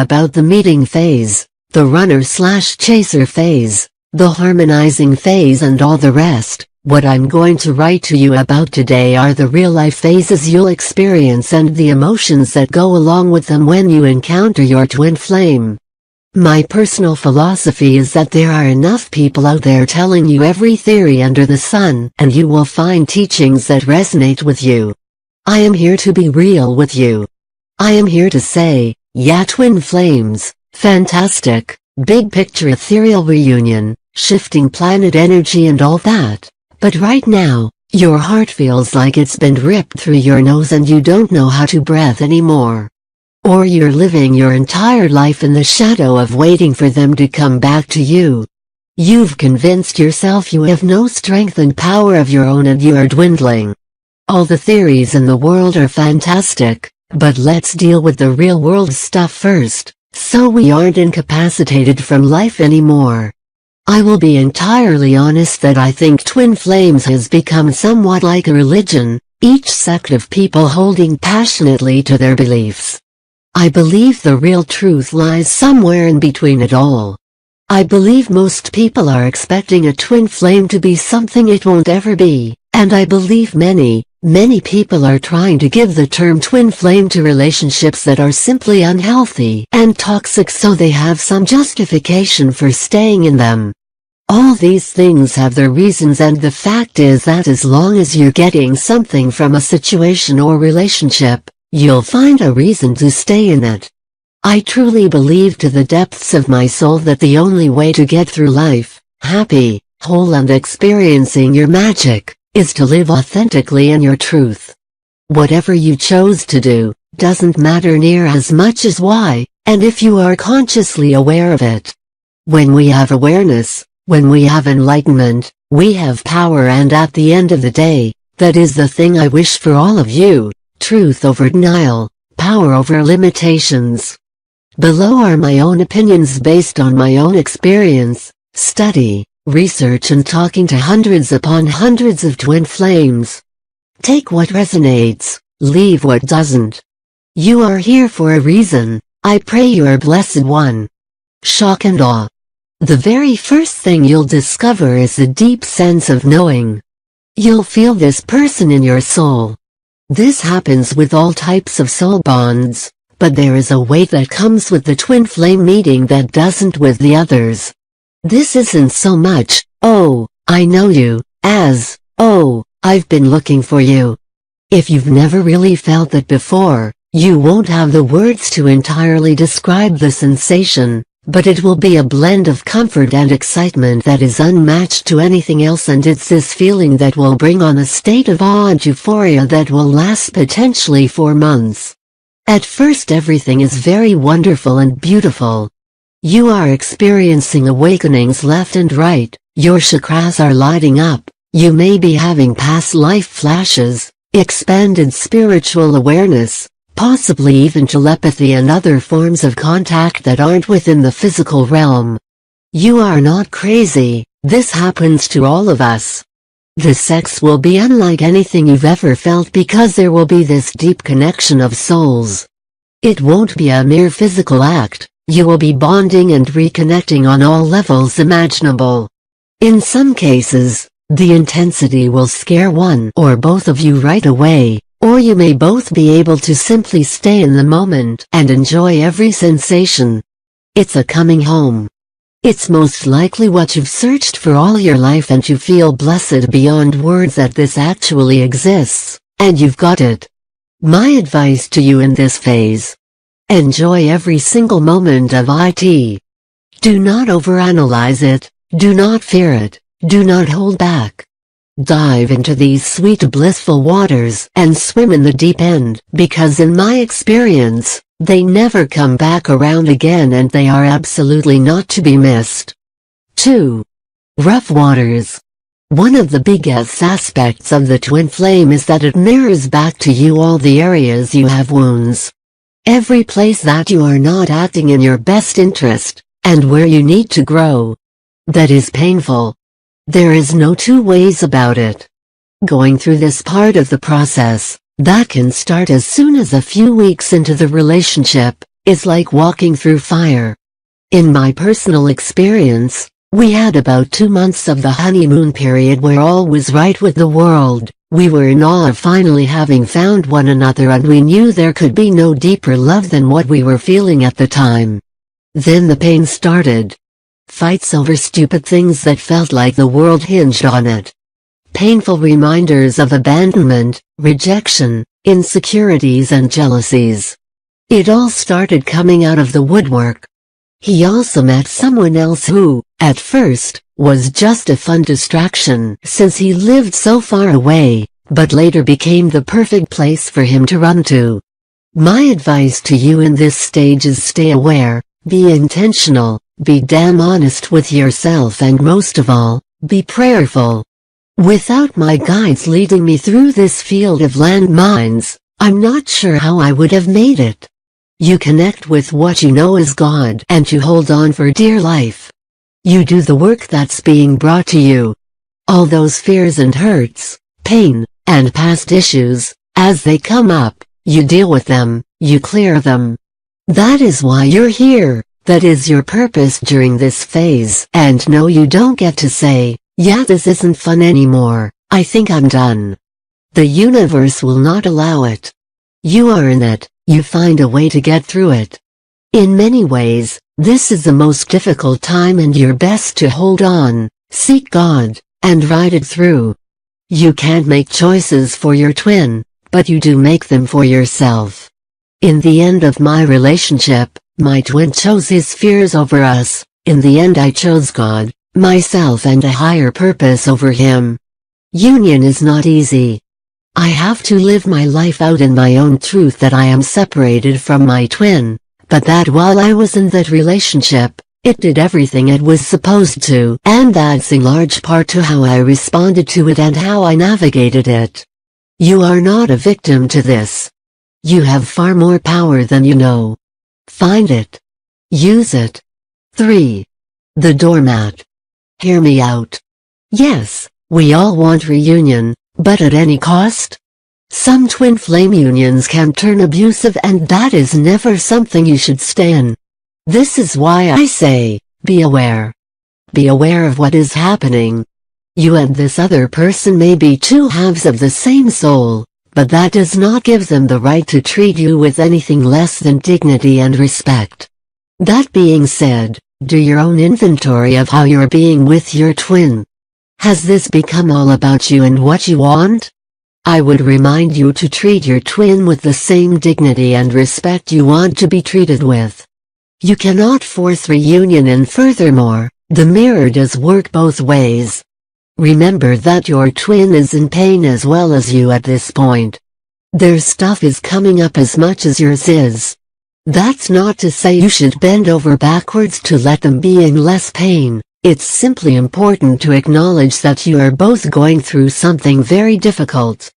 about the meeting phase, the runner/chaser phase, the harmonizing phase and all the rest. What I'm going to write to you about today are the real-life phases you'll experience and the emotions that go along with them when you encounter your twin flame. My personal philosophy is that there are enough people out there telling you every theory under the sun, and you will find teachings that resonate with you. I am here to be real with you. I am here to say, yeah, twin flames, fantastic, big picture ethereal reunion, shifting planet energy and all that. But right now, your heart feels like it's been ripped through your nose and you don't know how to breathe anymore. Or you're living your entire life in the shadow of waiting for them to come back to you. You've convinced yourself you have no strength and power of your own and you are dwindling. All the theories in the world are fantastic, but let's deal with the real world stuff first, so we aren't incapacitated from life anymore. I will be entirely honest that I think twin flames has become somewhat like a religion, each sect of people holding passionately to their beliefs. I believe the real truth lies somewhere in between it all. I believe most people are expecting a twin flame to be something it won't ever be, and I believe many people are trying to give the term twin flame to relationships that are simply unhealthy and toxic so they have some justification for staying in them. All these things have their reasons, and the fact is that as long as you're getting something from a situation or relationship, you'll find a reason to stay in it. I truly believe to the depths of my soul that the only way to get through life, happy, whole and experiencing your magic, is to live authentically in your truth. Whatever you chose to do, doesn't matter near as much as why, and if you are consciously aware of it. When we have awareness, when we have enlightenment, we have power, and at the end of the day, that is the thing I wish for all of you, truth over denial, power over limitations. Below are my own opinions based on my own experience, study, research and talking to hundreds upon hundreds of twin flames. Take what resonates, leave what doesn't. You are here for a reason. I pray you are blessed one. Shock and awe. The very first thing you'll discover is a deep sense of knowing. You'll feel this person in your soul. This happens with all types of soul bonds, but there is a weight that comes with the twin flame meeting that doesn't with the others. This isn't so much, oh, I know you, as, oh, I've been looking for you. If you've never really felt that before, you won't have the words to entirely describe the sensation, but it will be a blend of comfort and excitement that is unmatched to anything else, and it's this feeling that will bring on a state of awe and euphoria that will last potentially 4 months. At first everything is very wonderful and beautiful. You are experiencing awakenings left and right, your chakras are lighting up, you may be having past life flashes, expanded spiritual awareness, possibly even telepathy and other forms of contact that aren't within the physical realm. You are not crazy, this happens to all of us. The sex will be unlike anything you've ever felt because there will be this deep connection of souls. It won't be a mere physical act. You will be bonding and reconnecting on all levels imaginable. In some cases, the intensity will scare one or both of you right away, or you may both be able to simply stay in the moment and enjoy every sensation. It's a coming home. It's most likely what you've searched for all your life, and you feel blessed beyond words that this actually exists, and you've got it. My advice to you in this phase: enjoy every single moment of it. Do not overanalyze it, do not fear it, do not hold back. Dive into these sweet blissful waters and swim in the deep end, because in my experience, they never come back around again and they are absolutely not to be missed. 2. Rough waters. One of the biggest aspects of the twin flame is that it mirrors back to you all the areas you have wounds. Every place that you are not acting in your best interest, and where you need to grow. That is painful. There is no two ways about it. Going through this part of the process, that can start as soon as a few weeks into the relationship, is like walking through fire. In my personal experience, we had about 2 months of the honeymoon period where all was right with the world. We were in awe of finally having found one another, and we knew there could be no deeper love than what we were feeling at the time. Then the pain started. Fights over stupid things that felt like the world hinged on it. Painful reminders of abandonment, rejection, insecurities and jealousies. It all started coming out of the woodwork. He also met someone else who, at first, was just a fun distraction since he lived so far away, but later became the perfect place for him to run to. My advice to you in this stage is stay aware, be intentional, be damn honest with yourself, and most of all, be prayerful. Without my guides leading me through this field of landmines, I'm not sure how I would have made it. You connect with what you know is God and you hold on for dear life. You do the work that's being brought to you. All those fears and hurts, pain, and past issues, as they come up, you deal with them, you clear them. That is why you're here, that is your purpose during this phase. And no, you don't get to say, yeah, this isn't fun anymore, I think I'm done. The universe will not allow it. You are in it, you find a way to get through it. In many ways, this is the most difficult time, and you're best to hold on, seek God, and ride it through. You can't make choices for your twin, but you do make them for yourself. In the end of my relationship, my twin chose his fears over us. In the end I chose God, myself and a higher purpose over him. Union is not easy. I have to live my life out in my own truth that I am separated from my twin, but that while I was in that relationship, it did everything it was supposed to, and that's in large part to how I responded to it and how I navigated it. You are not a victim to this. You have far more power than you know. Find it. Use it. 3. The doormat. Hear me out. Yes, we all want reunion, but at any cost? Some twin flame unions can turn abusive, and that is never something you should stand. This is why I say, be aware. Be aware of what is happening. You and this other person may be two halves of the same soul, but that does not give them the right to treat you with anything less than dignity and respect. That being said, do your own inventory of how you're being with your twin. Has this become all about you and what you want? I would remind you to treat your twin with the same dignity and respect you want to be treated with. You cannot force reunion, and furthermore, the mirror does work both ways. Remember that your twin is in pain as well as you at this point. Their stuff is coming up as much as yours is. That's not to say you should bend over backwards to let them be in less pain. It's simply important to acknowledge that you are both going through something very difficult.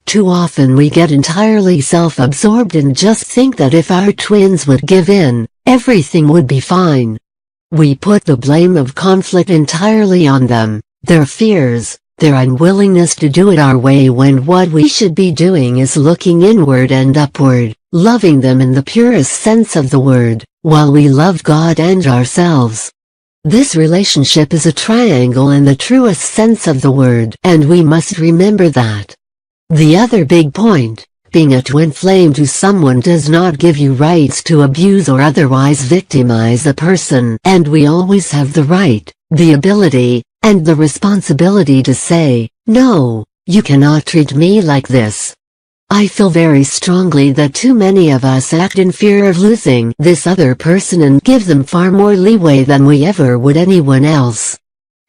Too often we get entirely self-absorbed and just think that if our twins would give in, everything would be fine. We put the blame of conflict entirely on them, their fears, their unwillingness to do it our way, when what we should be doing is looking inward and upward, loving them in the purest sense of the word, while we love God and ourselves. This relationship is a triangle in the truest sense of the word, and we must remember that. The other big point, being a twin flame to someone does not give you rights to abuse or otherwise victimize a person, and we always have the right, the ability, and the responsibility to say, no, you cannot treat me like this. I feel very strongly that too many of us act in fear of losing this other person and give them far more leeway than we ever would anyone else.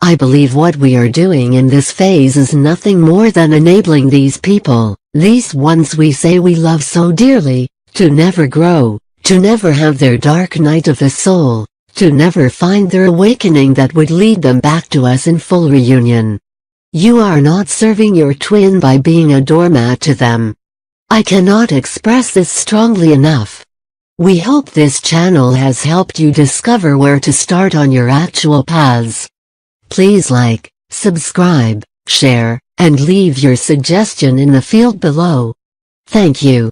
I believe what we are doing in this phase is nothing more than enabling these people, these ones we say we love so dearly, to never grow, to never have their dark night of the soul, to never find their awakening that would lead them back to us in full reunion. You are not serving your twin by being a doormat to them. I cannot express this strongly enough. We hope this channel has helped you discover where to start on your actual paths. Please like, subscribe, share, and leave your suggestion in the field below. Thank you.